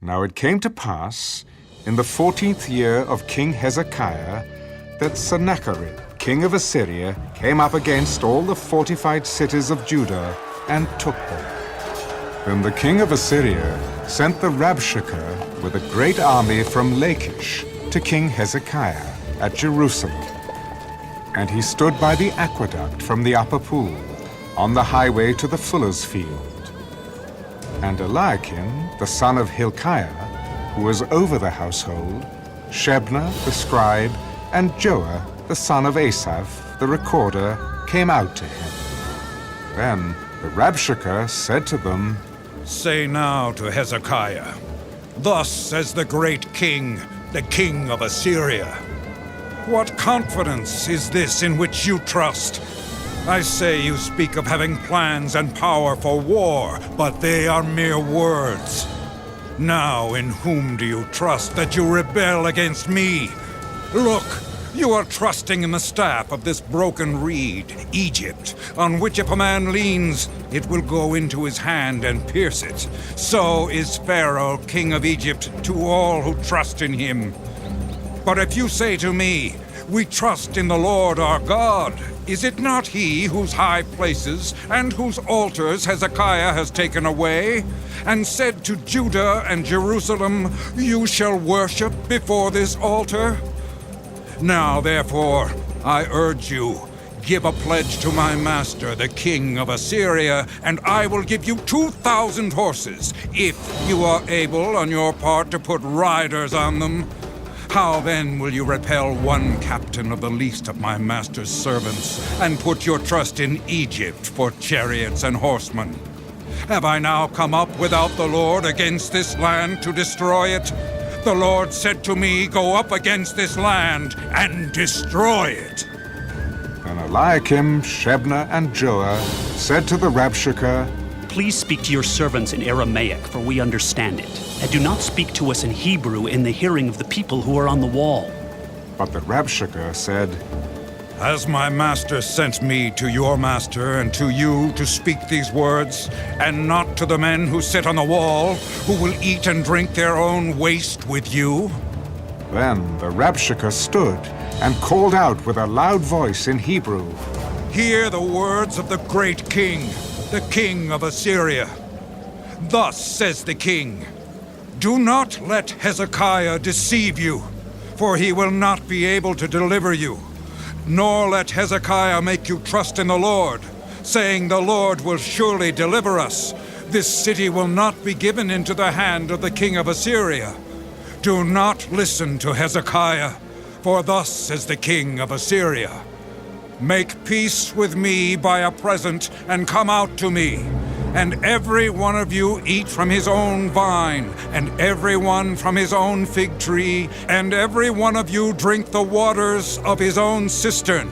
Now it came to pass, in the 14th year of King Hezekiah, that Sennacherib, king of Assyria, came up against all the fortified cities of Judah and took them. Then the king of Assyria sent the Rabshakeh with a great army from Lachish to King Hezekiah at Jerusalem. And he stood by the aqueduct from the upper pool, on the highway to the fuller's field. And Eliakim, the son of Hilkiah, who was over the household, Shebna the scribe, and Joah the son of Asaph the recorder came out to him. Then the Rabshakeh said to them, "Say now to Hezekiah, thus says the great king, the king of Assyria, what confidence is this in which you trust? I say you speak of having plans and power for war, but they are mere words. Now in whom do you trust that you rebel against me? Look, you are trusting in the staff of this broken reed, Egypt, on which if a man leans, it will go into his hand and pierce it. So is Pharaoh, king of Egypt, to all who trust in him. But if you say to me, we trust in the Lord our God, is it not he whose high places and whose altars Hezekiah has taken away, and said to Judah and Jerusalem, you shall worship before this altar? Now, therefore, I urge you, give a pledge to my master, the king of Assyria, and I will give you 2,000 horses, if you are able on your part to put riders on them. How then will you repel one captain of the least of my master's servants, and put your trust in Egypt for chariots and horsemen? Have I now come up without the Lord against this land to destroy it? The Lord said to me, go up against this land and destroy it. Then Eliakim, Shebna, and Joah said to the Rabshakeh, Please speak to your servants in Aramaic, for we understand it. And do not speak to us in Hebrew in the hearing of the people who are on the wall. But the Rabshakeh said, Has my master sent me to your master and to you to speak these words, and not to the men who sit on the wall, who will eat and drink their own waste with you? Then the Rabshakeh stood and called out with a loud voice in Hebrew, Hear the words of the great king, the king of Assyria. Thus says the king, Do not let Hezekiah deceive you, for he will not be able to deliver you. Nor let Hezekiah make you trust in the Lord, saying, The Lord will surely deliver us. This city will not be given into the hand of the king of Assyria. Do not listen to Hezekiah, for thus says the king of Assyria, Make peace with me by a present, and come out to me. And every one of you eat from his own vine, and every one from his own fig tree, and every one of you drink the waters of his own cistern,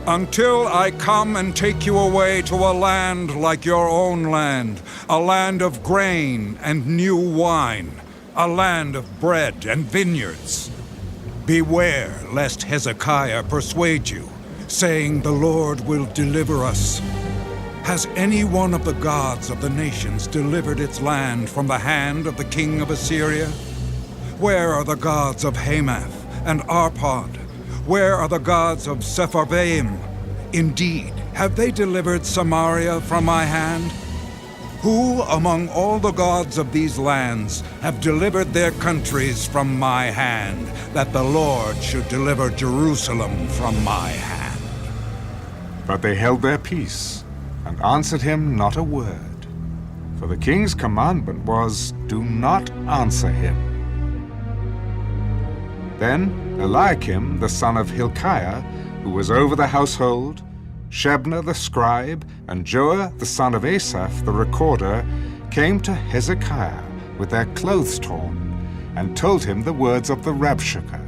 until I come and take you away to a land like your own land, a land of grain and new wine, a land of bread and vineyards. Beware lest Hezekiah persuade you, saying, The Lord will deliver us. Has any one of the gods of the nations delivered its land from the hand of the king of Assyria? Where are the gods of Hamath and Arpad? Where are the gods of Sepharvaim? Indeed, have they delivered Samaria from my hand? Who among all the gods of these lands have delivered their countries from my hand, that the Lord should deliver Jerusalem from my hand? But they held their peace, and answered him not a word. For the king's commandment was, Do not answer him. Then Eliakim, the son of Hilkiah, who was over the household, Shebna the scribe, and Joah the son of Asaph the recorder, came to Hezekiah with their clothes torn, and told him the words of the Rabshakeh.